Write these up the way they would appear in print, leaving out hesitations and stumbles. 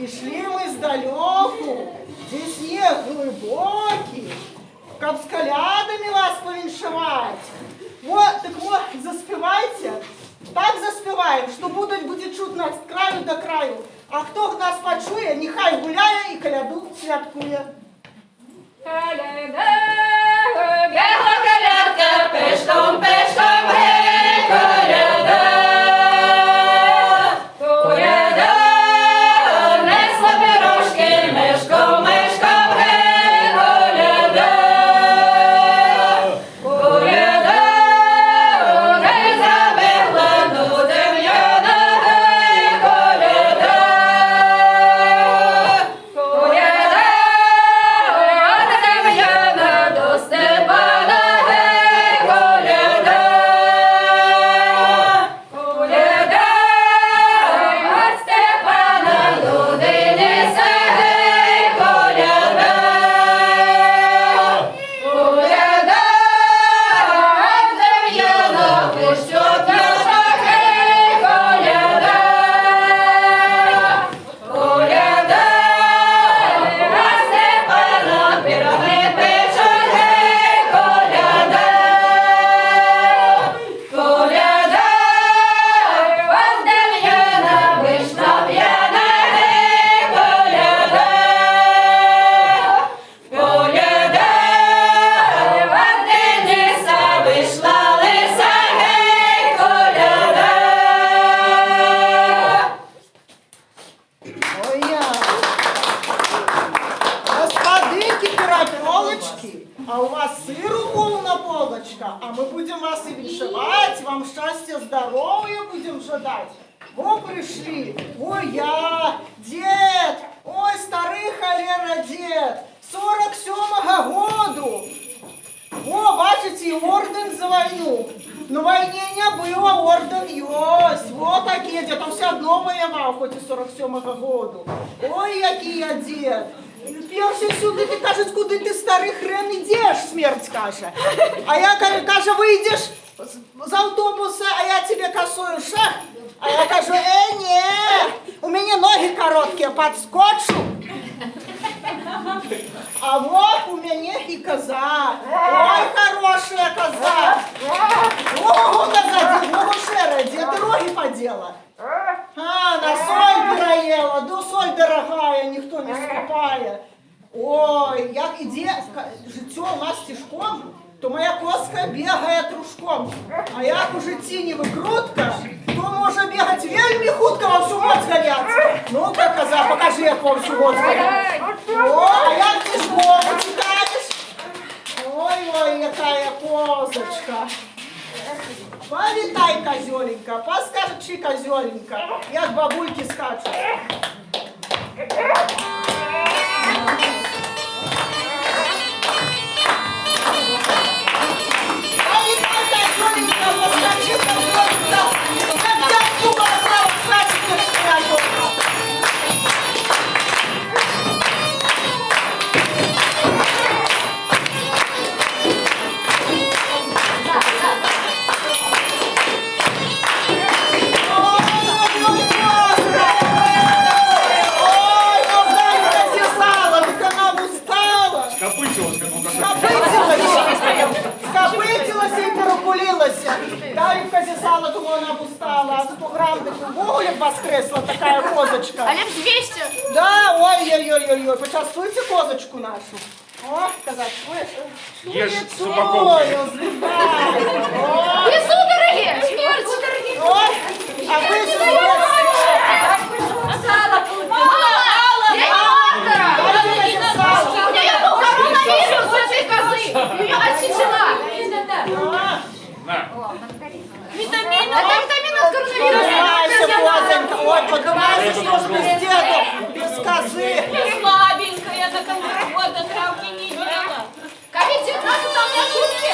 Пришли мы сдалеку, где снег глубокий, как с колядами вас повіншивать. Вот, так вот, заспевайте. Так заспеваем, что будет чутно от краю до краю. А хто нас почує, нехай гуляє і коляду святкує. Коляда, бігла колядка, пешком, пешком, гей, коляда. Коляда, несла пирожки, мешком, мешком, гей, коляда. Коляда, гей, забігла, ну дем'яна, гей, коляда. Коляда, дем'яна, до Степана, гей, коляда. Коляда, від Степана до Дениса, гей, коляда. Коляда, від Дем'яна, пущот наша, гей, коляда. Коляда, від Степана, пироги печуть, гей, коляда. Коляда, від Дем'яна, вишна п'яна, гей, коляда. Коляда, від Дениса, вийшла лиса, гей, коляда. Ой, я. Господинки, пирожки, а у вас сыру полна полочка, а мы будем вас и вишивать, вам счастья, здоровья будем ждать. Во пришли, ой, я, дед, ой, старый холера дед, 47-го году. О, бачите, орден за войну. На войне не было, орден есть. Вот такие, дед, он все одно воевал, хоть и 47-го году. Ой, який я дед. Перший сюди, ти кажуть, куди ти старий хрен ідеш, смерть каже. А я, каже, вийдеш з автобуса, а я тебе косую шах. А я кажу, не, у меня ноги короткие, подскочу. А вот у меня и коза. Ой, хорошая коза. Ого, коза, ого, шера, где ты роги подела? А, на соль переела, да соль дорогая, никто не скупая. Ой, як іде життя у нас тяжком, то моя коска бігає трушком. А як у житті не викрутка, то може бігати вельми хутко, вам всю моць ганяться. Ну-ка, коза, покажи, як вам всю моць ганяться. О, а як тяжком утікаєш? Ой-ой, якая козочка. Повитай, козёленька, поскачи, козёленька, як бабульки скачут. Повитай, козёленька, поскачи, козёленька, как дядьку бросал, скачет, как шкрятёнка. Скопытилась и перекулилась. Дарівка зісала, думаю, вона б устала. А 100 грамм вугля б воскресла такая козочка. А леп 200? Да, ой-ой-ой-ой, почувствуйте козочку нашу. О, сказать, Ешь с упаковкой. Безудороги! Смерть! Ой, а вы Сало Мало! Я не доктора! У нее был коронавирус этой козы! Ее отсечена! На. Витамины! Это витамины от Поднимайся, коронавируса! козонька, ой, поднимайся, что ж без деда, без козы. Слабенькая, до конца года травки не ела. Ковид-19 там не шутки!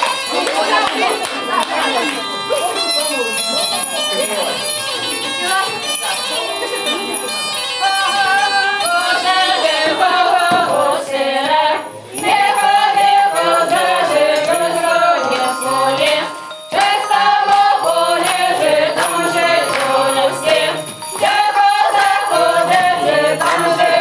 Там же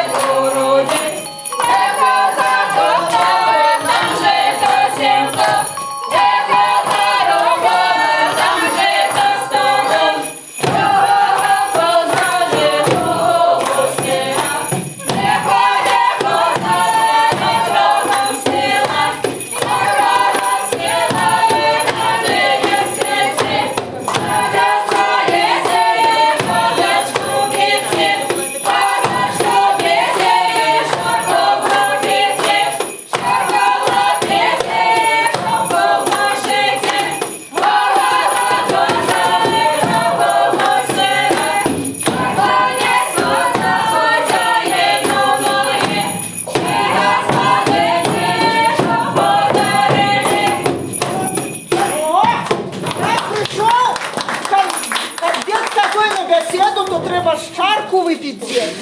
вас чарку выпить, дед?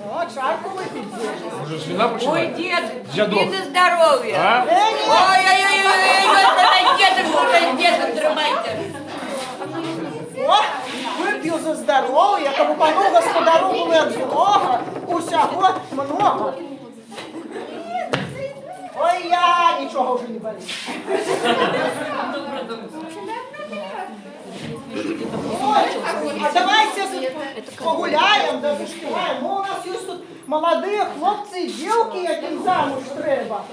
О, чарку выпить, дед. Може, з вина Ой, починати? дед, Дядок. тобі на здоров'я. А? Ой-ой-ой, давай дедом тримайте. О, вип'ю за здоров'я, кому пану господару були від Бога, усього много. Ой, я нічого вже не боюсь. Ой, а давайте погуляємо, да заспіваємо. Ну, у нас є тут молоді хлопці і дівки, яким замуж треба.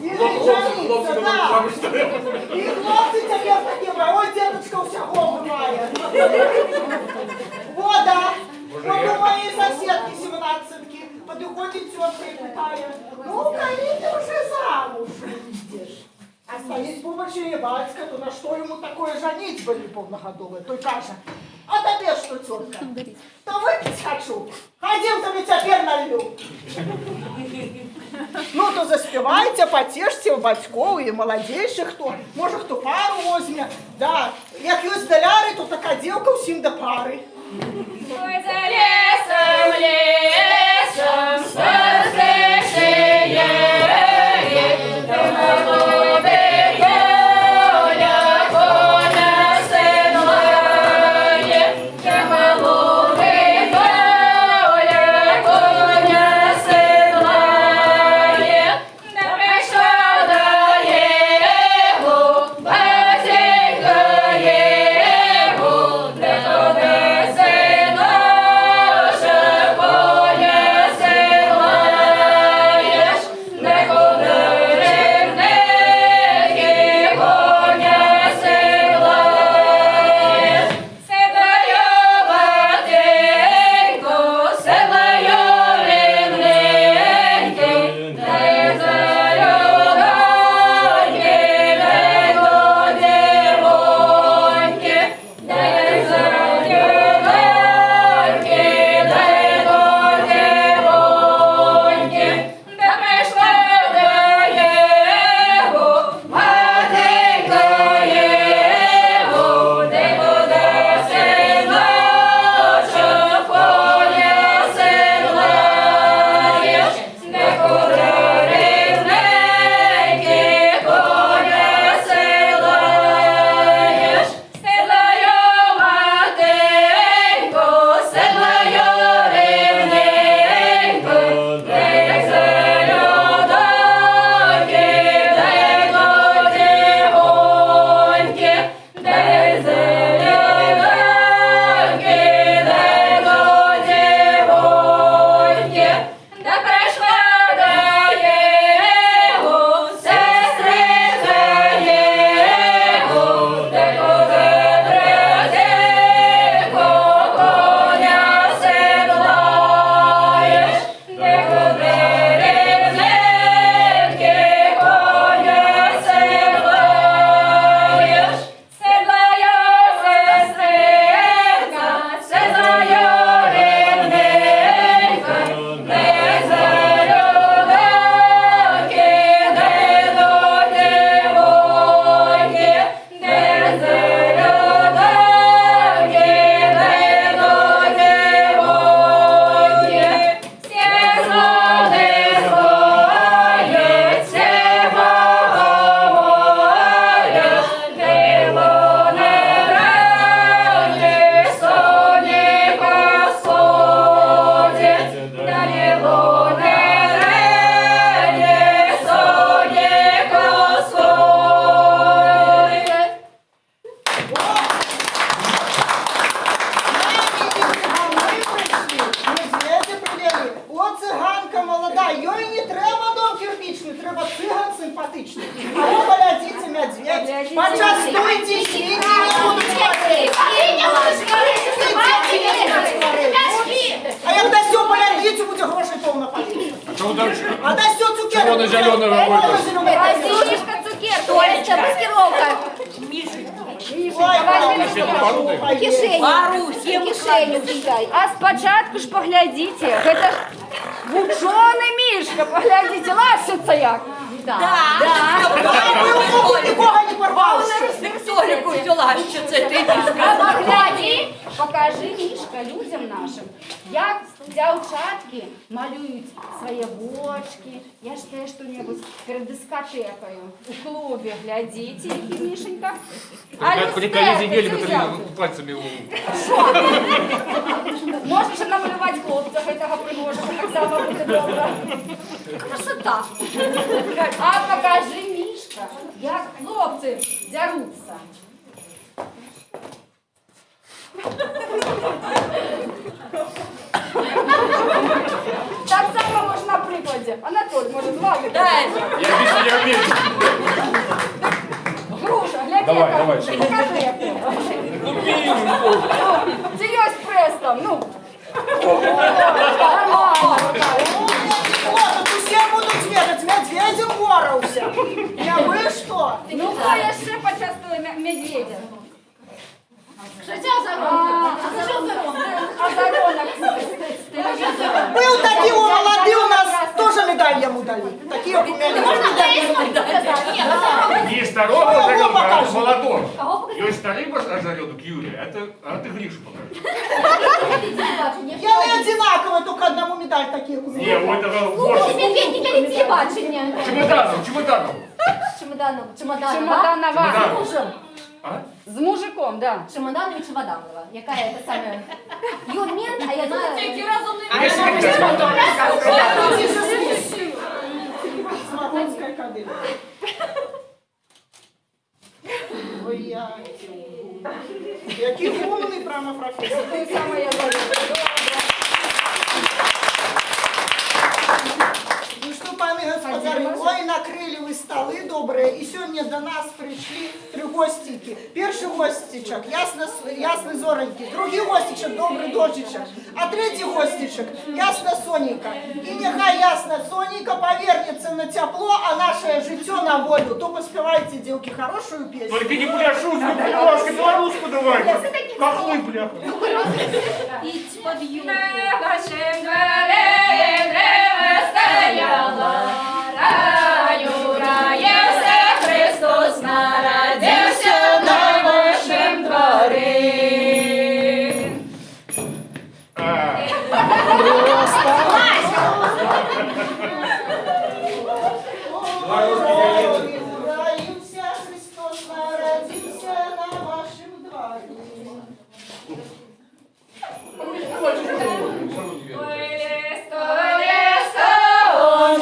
І жениться, да. І хлопці тепер такі, ой, дедушка усього буває. Вода. Вот у моей соседки 17-ки подходит тетка и питает. Ну, коли ты уже замуж выйдешь? А стоит побочее батька, то на что ему такое женитьба неполногодовая? Той каже, а тебе что, тетка? То выпить хочу. Ходим, тобі теперь налью. Ну, то заспівайте, потешьте батьков і молодейших, хто, може, хто пару возьме. Да, як есть доляри, то така дівка усім до пари. Ой, за лесом, лесом, сосешие, молодый коня, коня седлає, молодий коня, коня седлає, не прийшла до його, батько його, не донесе наше коня седлаєш, не куди рівники коня седлаєш. Седлаю батенько, седлаю рівненьки, дай зарюганьки, дай до дівоньки, дай зарюганьки, дай до дівоньки, де прийшла до його, матенька його, де буде синочок, коня седлаєш, де куди рівненьки, коня седлаєш. Седлаю матенько, седлаю рівненько, де зарюганьки, де до дівоньки, де зарюганьки, де до дівоньки, де прийшла до його, сестриця його, де куди третєго коня седлаєш, де куди рівненьки коня седлаєш. Седлаю сестринка, седлаю рівненька, де зарюганьки, де до дівоньки, де зарюганьки, де до дівоньки. Всі злоди злоють, всі богомолять, диво не раді, сонечко сходить, та диво не раді, сонечко сходить. Медведі привели. О, циганка молода, їй не треба дом кирпичний, треба циган симпатичний. А ви глядите, медведь, почастуйте, свиньи не будуть смотреть. А як дасть все полядите, буде грошей повна поліція. А чого там? А дасть все цукерки. Червоно-зеленого робите? Мишка цукерка, Олечка, маскировка. Ой, Кишені. Пару, всім Кишеню кидай. А спочатку ж поглядите, это ж вучений Мишка, поглядите, ласиться як. Да. ви у нікого не порвавши. Соліку сюла. людям нашим, як дівчатки малюють свої бочки. Я ж теж що-небудь перед дискотекою у клубі, глядіть, які Мішенька. А Коллеги люстерки которые взяти? пальцами Можеш намалювати хлопця, цього пригожого, так само буде добре. Красота. А покажи, Мішка, як хлопці дяруться. Так само можна на прикладі. Анатолій, може, з вами? Дай. Я вижу, я умею. Груша, глянь, Давай, яка давай, груша. що? Покажи, як це ось прес там, ну. Нормально. Вот, тут все будут ведать, медведем боровся. Я вы что? Ну, хто я ще почастує медведя? Що це озоронка? А що озоронка? Озоронок. Был такие у молодые у нас, тоже медаль ему дали. Такие вот умели. Есть второго озаренка, а покажи. молодого. Кого покажи? Есть второй озаренок Юрия, а ты Гришу покажи. Я не одинаково, только одному медаль таких Не, умели. у этого Слухай, больше. медведника від телебачення. Чемоданов. Чемоданова. Чемоданова. Мужем. А? З мужиком, да. Чемоданова і Чемоданова. Яка це саме? Юрмент, а я Який знаю... розумний. Смоленская кадыля. Ой, я. Який умний прямо професор. Ти саме я говорю. Ну что, пани господари, ой, накрили ви столи добрые, і сьогодні до нас прийшли 3 гостики. Перший гостичок, ясний зоренький, другий гостичок, добрий дождичок, а третій гостичок, ясна соненька. І нехай ясна соненька повернется на тепло, а наше життя на воду. То поспівайте, девки, хорошую песню. Только не бляшусь, немножко белоруску давайте. Какой бляха? Ідь під юбку. Вашим дверей древо стояло, раю раєвся Христос, народився на вашим дворі. Родився Христос, народився на вашем дворі. Ой, лесто, лесто, он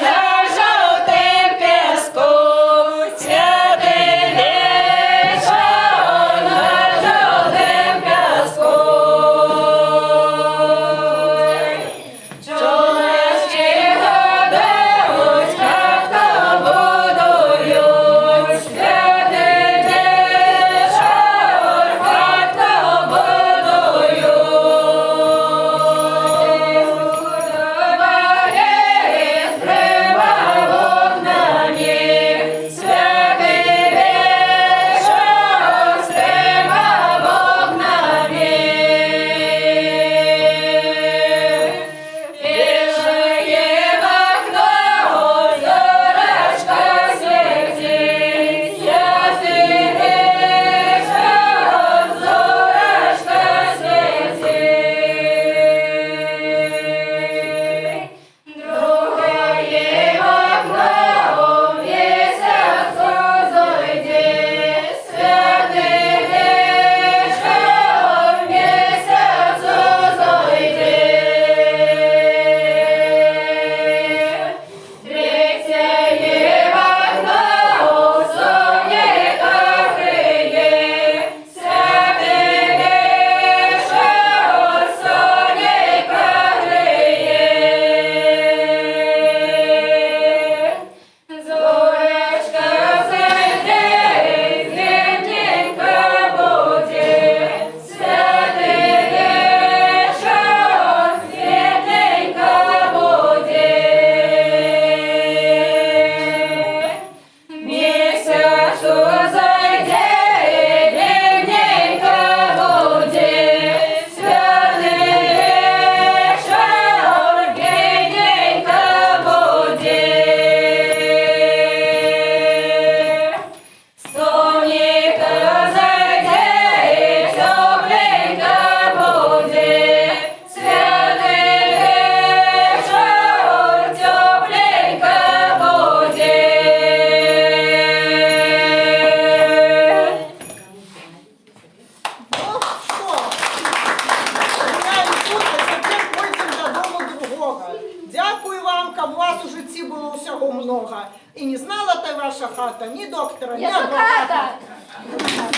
вирішила та ваша хата, ні доктора, ні Я адвоката. адвоката.